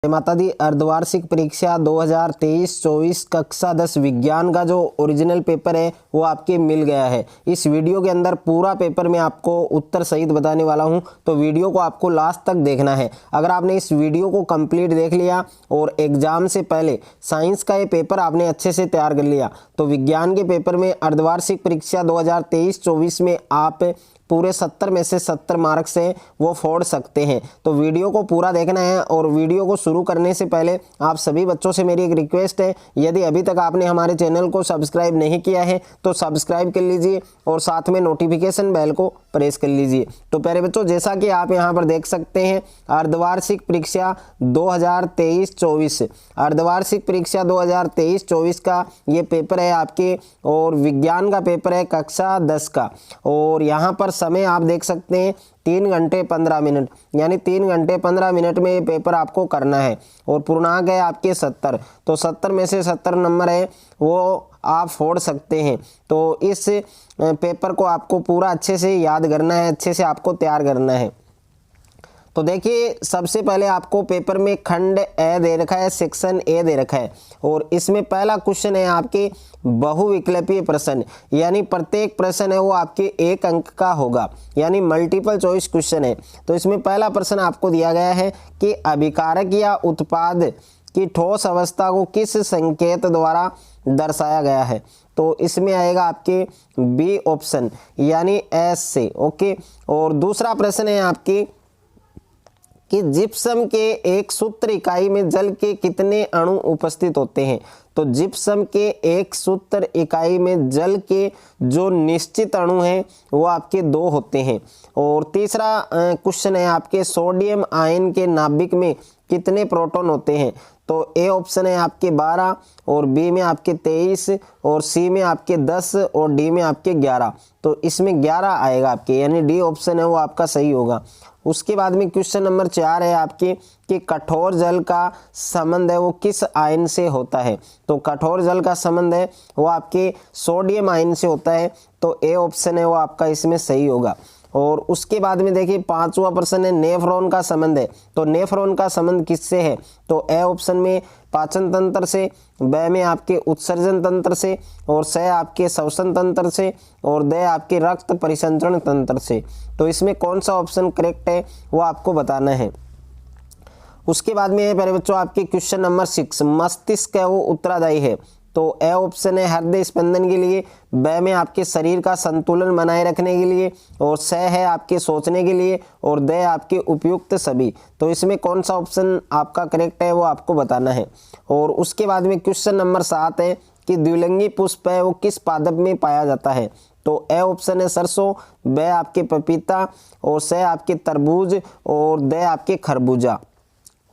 माता दी अर्धवार्षिक परीक्षा 2023-24 कक्षा 10 विज्ञान का जो ओरिजिनल पेपर है वो आपके मिल गया है। इस वीडियो के अंदर पूरा पेपर मैं आपको उत्तर सहित बताने वाला हूं, तो वीडियो को आपको लास्ट तक देखना है। अगर आपने इस वीडियो को कंप्लीट देख लिया और एग्जाम से पहले साइंस का ये पेपर आपने अच्छे से तैयार कर लिया तो विज्ञान के पेपर में अर्धवार्षिक परीक्षा 2023-24 में आप पूरे 70 में से 70 मार्क्स से वो फोड़ सकते हैं। तो वीडियो को पूरा देखना है। और वीडियो को शुरू करने से पहले आप सभी बच्चों से मेरी एक रिक्वेस्ट है, यदि अभी तक आपने हमारे चैनल को सब्सक्राइब नहीं किया है तो सब्सक्राइब कर लीजिए और साथ में नोटिफिकेशन बेल को प्रेस कर लीजिए। तो प्यारे बच्चों, जैसा कि आप यहाँ पर देख सकते हैं, अर्धवार्षिक परीक्षा 2023-24 अर्धवार्षिक परीक्षा 2023-24 का ये पेपर है आपके, और विज्ञान का पेपर है कक्षा 10 का। और यहाँ पर समय आप देख सकते हैं 3 घंटे 15 मिनट, यानी 3 घंटे 15 मिनट में ये पेपर आपको करना है। और पूर्णांक है आपके 70, तो 70 में से 70 नंबर है वो आप फोड़ सकते हैं। तो इस पेपर को आपको पूरा अच्छे से याद करना है, अच्छे से आपको तैयार करना है। तो देखिए, सबसे पहले आपको पेपर में खंड ए दे रखा है, सेक्शन ए दे रखा है, और इसमें पहला क्वेश्चन है आपके बहुविकल्पीय प्रश्न, यानी प्रत्येक प्रश्न है वो आपके 1 अंक का होगा, यानी मल्टीपल चॉइस क्वेश्चन है। तो इसमें पहला प्रश्न आपको दिया गया है कि अभिकारक या उत्पाद की ठोस अवस्था को किस संकेत द्वारा दर्शाया गया है। तो इसमें आएगा आपके बी ऑप्शन, यानी एस से। ओके। और दूसरा प्रश्न है आपकी कि जिप्सम के एक सूत्र इकाई में जल के कितने अणु उपस्थित होते हैं। तो जिप्सम के एक सूत्र इकाई में जल के जो निश्चित अणु हैं वो आपके 2 होते हैं। और तीसरा क्वेश्चन है आपके सोडियम आयन के नाभिक में कितने प्रोटॉन होते हैं। तो ए ऑप्शन है आपके 12, और बी में आपके 23, और सी में आपके 10, और डी में आपके 11। तो इसमें 11 आएगा आपके, यानी डी ऑप्शन है वो आपका सही होगा। उसके बाद में क्वेश्चन नंबर 4 है आपके कि कठोर जल का संबंध है वो किस आयन से होता है। तो कठोर जल का संबंध है वो आपके सोडियम आयन से होता है। तो ए ऑप्शन है वो आपका इसमें सही होगा। और उसके बाद में देखिए 5वां प्रश्न है नेफ्रॉन का संबंध है। तो नेफ्रॉन का संबंध किससे है। तो ए ऑप्शन में पाचन तंत्र से, ब में आपके उत्सर्जन तंत्र से, और स आपके श्वसन तंत्र से, और द आपके रक्त परिसंचरण तंत्र से। तो इसमें कौन सा ऑप्शन करेक्ट है वो आपको बताना है। उसके बाद में प्यारे बच्चों आपके क्वेश्चन नंबर 6 मस्तिष्क है वो उत्तरदायी है। तो ए ऑप्शन है हृदय स्पंदन के लिए, ब में आपके शरीर का संतुलन बनाए रखने के लिए, और स है आपके सोचने के लिए, और द आपके उपयुक्त सभी। तो इसमें कौन सा ऑप्शन आपका करेक्ट है वो आपको बताना है। और उसके बाद में क्वेश्चन नंबर 7 है कि द्विलिंगी पुष्प है वो किस पादप में पाया जाता है। तो ए ऑप्शन है सरसों, ब आपके पपीता, और स आपके तरबूज, और द आपके खरबूजा।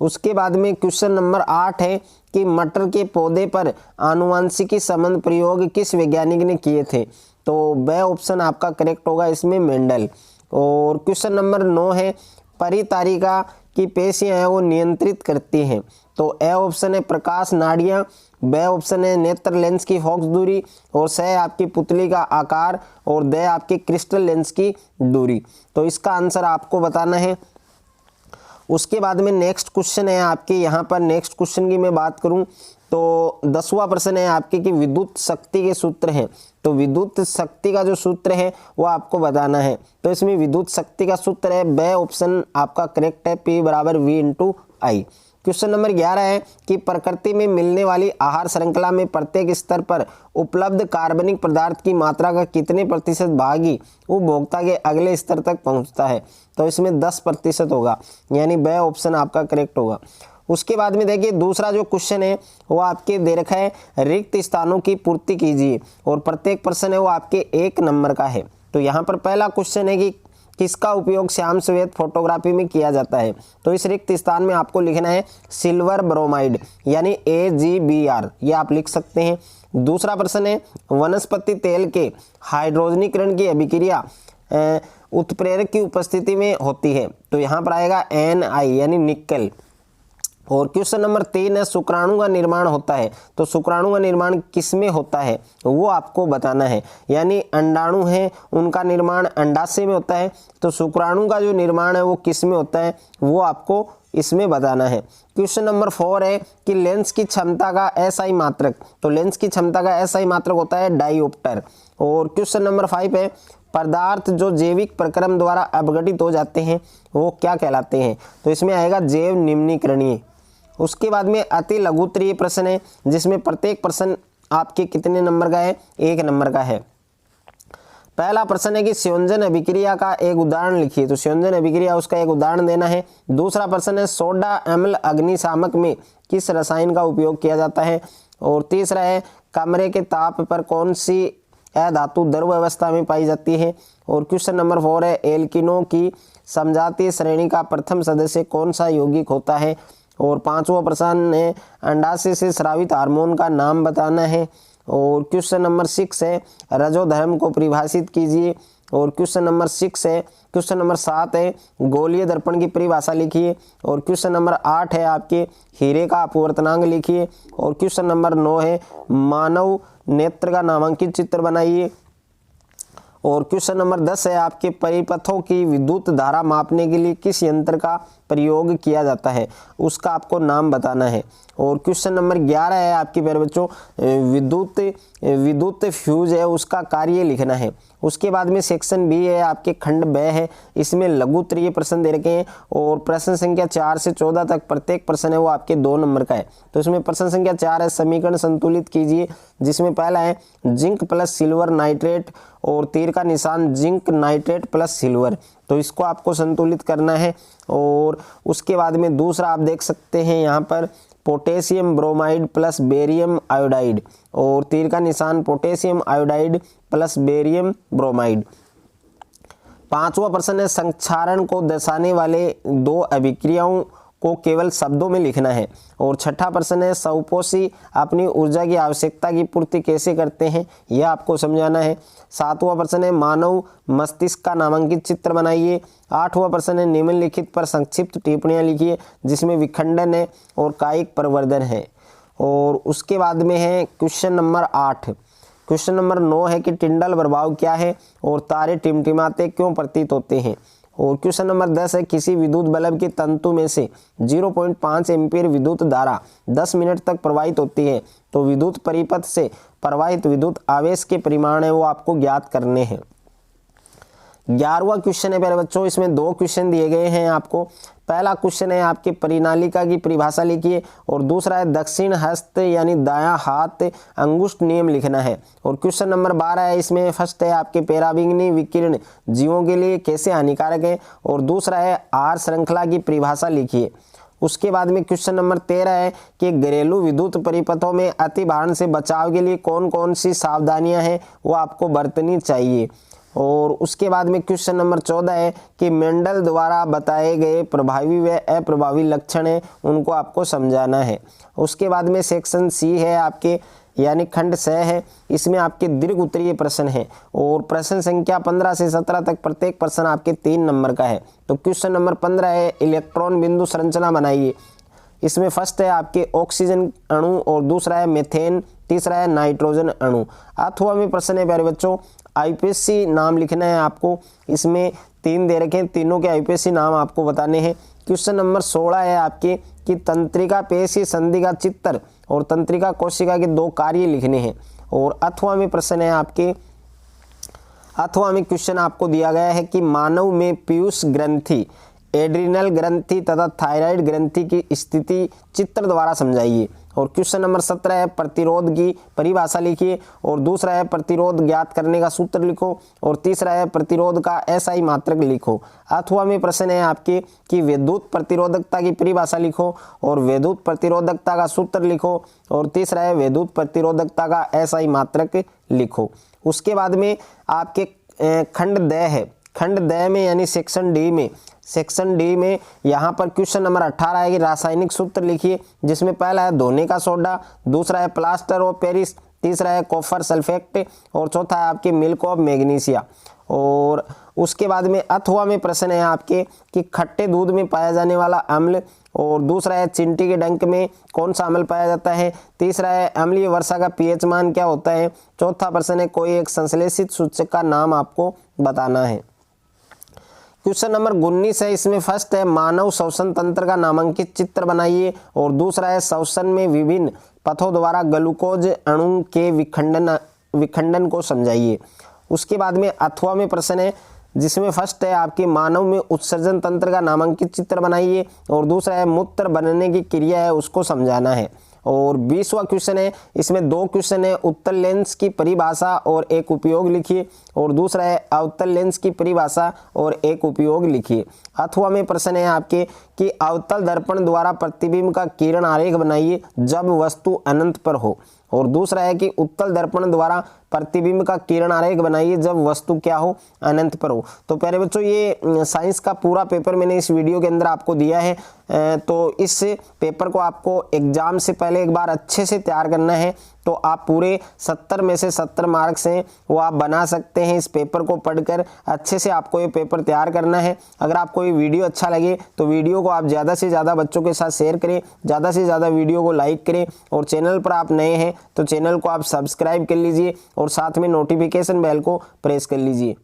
उसके बाद में क्वेश्चन नंबर 8 है कि मटर के पौधे पर आनुवंशिकी संबंध प्रयोग किस वैज्ञानिक ने किए थे। तो ब ऑप्शन आपका करेक्ट होगा इसमें मेंडल। और क्वेश्चन नंबर 9 है परितारिका की पेशियां हैं वो नियंत्रित करती हैं। तो ए ऑप्शन है प्रकाश नाड़ियां, ब ऑप्शन है नेत्र लेंस की फोकस दूरी, और स आपकी पुतली का आकार, और द आपके क्रिस्टल लेंस की दूरी। तो इसका आंसर आपको बताना है। उसके बाद में नेक्स्ट क्वेश्चन है आपके, यहाँ पर नेक्स्ट क्वेश्चन की मैं बात करूं तो 10वां प्रश्न है आपके कि विद्युत शक्ति के सूत्र हैं। तो विद्युत शक्ति का जो सूत्र है वो आपको बताना है। तो इसमें विद्युत शक्ति का सूत्र है ब ऑप्शन आपका करेक्ट है, P = V × I। Question number 11 है कि प्रकृति में मिलने वाली आहार श्रृंखला में प्रत्येक स्तर पर उपलब्ध कार्बनिक पदार्थ की मात्रा का कितने प्रतिशत भाग ही उपभोक्ता के अगले स्तर तक पहुंचता है। तो इसमें 10% होगा, यानी ब ऑप्शन आपका करेक्ट होगा। उसके बाद में देखिए दूसरा जो क्वेश्चन है वो आपके दे रखा है रिक्त स्थानों की पूर्ति कीजिए, और प्रत्येक प्रश्न है वो आपके 1 नंबर का है। तो यहाँ पर पहला क्वेश्चन है कि किसका उपयोग श्याम श्वेत फोटोग्राफी में किया जाता है। तो इस रिक्त स्थान में आपको लिखना है सिल्वर ब्रोमाइड, यानी AgBr, ये आप लिख सकते हैं। दूसरा प्रश्न है वनस्पति तेल के हाइड्रोजनीकरण की अभिक्रिया उत्प्रेरक की उपस्थिति में होती है। तो यहाँ पर आएगा Ni, यानी निकल। और क्वेश्चन नंबर 3 है शुक्राणु का निर्माण होता है, तो शुक्राणु का निर्माण किसमें होता है वो आपको बताना है। यानी अंडाणु है उनका निर्माण अंडाशय में होता है, तो शुक्राणु का जो निर्माण है वो किस में होता है वो आपको इसमें बताना है। क्वेश्चन नंबर 4 है कि लेंस की क्षमता का एसआई मात्रक, तो लेंस की क्षमता का एसआई मात्रक होता है डायोप्टर। और क्वेश्चन नंबर 5 है पदार्थ जो जैविक प्रक्रम द्वारा अपघटित हो जाते हैं वो क्या कहलाते हैं, तो इसमें आएगा जैव निम्नीकरणीय। उसके बाद में अति लघुत्तरीय प्रश्न है जिसमें प्रत्येक प्रश्न आपके कितने नंबर का है, 1 नंबर का है। पहला प्रश्न है कि संयोजन अभिक्रिया का एक उदाहरण लिखिए, तो संयोजन अभिक्रिया उसका एक उदाहरण देना है। दूसरा प्रश्न है सोडा अम्ल अग्निशामक में किस रसायन का उपयोग किया जाता है। और तीसरा है कमरे के ताप पर कौन सी अधातु द्रव अवस्था में पाई जाती है। और क्वेश्चन नंबर 4 है एल्किनों की समजातीय श्रेणी का प्रथम सदस्य कौन सा यौगिक होता है। और 5वां प्रश्न है अंडाशय से स्रावित हार्मोन का नाम बताना है। और क्वेश्चन नंबर 6 है रजोधर्म को परिभाषित कीजिए। और क्वेश्चन नंबर 7 है गोलीय दर्पण की परिभाषा लिखिए। और क्वेश्चन नंबर 8 है आपके हीरे का अपवर्तनांक लिखिए। और क्वेश्चन नंबर 9 है मानव नेत्र का नामांकित चित्र बनाइए। और क्वेश्चन नंबर 10 है आपके परिपथों की विद्युत धारा मापने के लिए किस यंत्र का प्रयोग किया जाता है, उसका आपको नाम बताना है। और क्वेश्चन नंबर 11 है आपके प्यारे बच्चों विद्युत फ्यूज है उसका कार्य लिखना है। उसके बाद में सेक्शन बी है आपके खंड ब है, इसमें लघुत्तरीय प्रश्न दे रखे हैं। और प्रश्न संख्या 4 से 14 तक प्रत्येक प्रश्न है वो आपके 2 नंबर का है। तो इसमें प्रश्न संख्या 4 है समीकरण संतुलित कीजिए, जिसमें पहला है जिंक प्लस सिल्वर नाइट्रेट और तीर का निशान जिंक नाइट्रेट प्लस सिल्वर, तो इसको आपको संतुलित करना है। और उसके बाद में दूसरा आप देख सकते हैं यहाँ पर potassium bromide plus barium iodide, और तीर का निशान potassium iodide plus barium bromide. 5वां प्रश्न है संक्षारण को दर्शाने वाले 2 अभिक्रियाओं को केवल शब्दों में लिखना है। और 6ठा प्रश्न है सौपोषी अपनी ऊर्जा की आवश्यकता की पूर्ति कैसे करते हैं, यह आपको समझाना है। 7वां प्रश्न है मानव मस्तिष्क का नामांकित चित्र बनाइए। 8वां प्रश्न है निम्नलिखित पर संक्षिप्त टिप्पणियां लिखिए, जिसमें विखंडन है और कायिक प्रवर्धन है। और उसके बाद में है क्वेश्चन नंबर 8। क्वेश्चन नंबर 9 है कि टिंडल प्रभाव क्या है और तारे टिमटिमाते क्यों प्रतीत होते हैं। और क्वेश्चन नंबर 10 है किसी विद्युत बल्ब के तंतु में से 0.5 एम्पीयर विद्युत धारा 10 मिनट तक प्रवाहित होती है, तो विद्युत परिपथ से प्रवाहित विद्युत आवेश के परिमाण है वो आपको ज्ञात करने हैं। 11वां क्वेश्चन है प्यारे बच्चों, इसमें 2 क्वेश्चन दिए गए हैं आपको। पहला क्वेश्चन है आपके परिनालिका की परिभाषा लिखिए, और दूसरा है दक्षिण हस्त यानी दायां हाथ अंगुष्ठ नियम लिखना है। और क्वेश्चन नंबर 12 है, इसमें फर्स्ट है आपके पराबैंगनी विकिरण जीवों के लिए कैसे हानिकारक है, और दूसरा है आहार श्रृंखला की परिभाषा लिखिए। उसके बाद में क्वेश्चन नंबर 13 है कि घरेलू विद्युत परिपथों में अतिभारण से बचाव के लिए कौन कौन सी सावधानियां हैं वो आपको बरतनी चाहिए। और उसके बाद में क्वेश्चन नंबर 14 है कि मेंडल द्वारा बताए गए प्रभावी व अप्रभावी लक्षण है उनको आपको समझाना है। उसके बाद में सेक्शन सी है आपके यानी खंड 6 है, इसमें आपके दीर्घ उत्तरीय प्रश्न है। और प्रश्न संख्या 15 से 17 तक प्रत्येक प्रश्न आपके 3 नंबर का है। तो क्वेश्चन नंबर 15 है इलेक्ट्रॉन बिंदु संरचना बनाइए। इसमें फर्स्ट है आपके ऑक्सीजन अणु, और दूसरा है मीथेन, तीसरा है नाइट्रोजन अणु। अथवा में प्रश्न है प्यारे बच्चों आईपीएससी नाम लिखना है आपको। इसमें 3 दे रखे हैं, तीनों के आईपीएससी नाम आपको बताने हैं। क्वेश्चन नंबर 16 है आपके कि तंत्रिका पेशी संधि का चित्र और तंत्रिका कोशिका के 2 कार्य लिखने हैं। और अथवा में प्रश्न है आपके अथवा में क्वेश्चन आपको दिया गया है कि मानव में पीयूष ग्रंथि, एड्रिनल ग्रंथि तथा थायराइड ग्रंथि की स्थिति चित्र द्वारा समझाइए। और क्वेश्चन नंबर 17 है प्रतिरोध की परिभाषा लिखिए, और दूसरा है प्रतिरोध ज्ञात करने का सूत्र लिखो, और तीसरा है प्रतिरोध का एसआई मात्रक लिखो। अथवा में प्रश्न है आपके कि विद्युत प्रतिरोधकता की परिभाषा लिखो, और विद्युत प्रतिरोधकता का सूत्र लिखो, और तीसरा है विद्युत प्रतिरोधकता का एसआई मात्रक लिखो। उसके बाद में आपके खंड द है, खंड द में यानी सेक्शन डी में यहाँ पर क्वेश्चन नंबर 18 है कि रासायनिक सूत्र लिखिए, जिसमें पहला है धोने का सोडा, दूसरा है प्लास्टर ऑफ पेरिस, तीसरा है कॉपर सल्फेट, और चौथा है आपके मिल्क ऑफ मैग्नीशिया। और उसके बाद में अथवा में प्रश्न है आपके कि खट्टे दूध में पाया जाने वाला अम्ल, और दूसरा है चिंटी के डंक में कौन सा अम्ल पाया जाता है। तीसरा है अम्लीय वर्षा का पीएच मान क्या होता है। चौथा प्रश्न है कोई एक संश्लेषित सूचक का नाम आपको बताना है। क्वेश्चन नंबर 19 है, इसमें फर्स्ट है मानव श्वसन तंत्र का नामांकित चित्र बनाइए और दूसरा है श्वसन में विभिन्न पथों द्वारा ग्लूकोज अणु के विखंडन को समझाइए। उसके बाद में अथवा में प्रश्न है जिसमें फर्स्ट है आपके मानव में उत्सर्जन तंत्र का नामांकित चित्र बनाइए और दूसरा है मूत्र बनने की क्रिया है उसको समझाना है। और 20वां क्वेश्चन है, इसमें 2 क्वेश्चन है, उत्तल लेंस की परिभाषा और एक उपयोग लिखिए और दूसरा है अवतल लेंस की परिभाषा और एक उपयोग लिखिए। अथवा में प्रश्न है आपके कि अवतल दर्पण द्वारा प्रतिबिंब का किरण आरेख बनाइए जब वस्तु अनंत पर हो और दूसरा है कि उत्तल दर्पण द्वारा प्रतिबिंब का किरण आरेख बनाइए जब वस्तु क्या हो, अनंत पर हो। तो प्यारे बच्चों ये साइंस का पूरा पेपर मैंने इस वीडियो के अंदर आपको दिया है। तो इस पेपर को आपको एग्जाम से पहले एक बार अच्छे से तैयार करना है। तो आप पूरे 70 में से 70 मार्क्स हैं वो आप बना सकते हैं। इस पेपर को पढ़कर अच्छे से आपको ये पेपर तैयार करना है। अगर आपको ये वीडियो अच्छा लगे तो वीडियो को आप ज़्यादा से ज़्यादा बच्चों के साथ शेयर करें, ज़्यादा से ज़्यादा वीडियो को लाइक करें और चैनल पर आप नए हैं तो चैनल को आप सब्सक्राइब कर लीजिए और साथ में नोटिफिकेशन बेल को प्रेस कर लीजिए।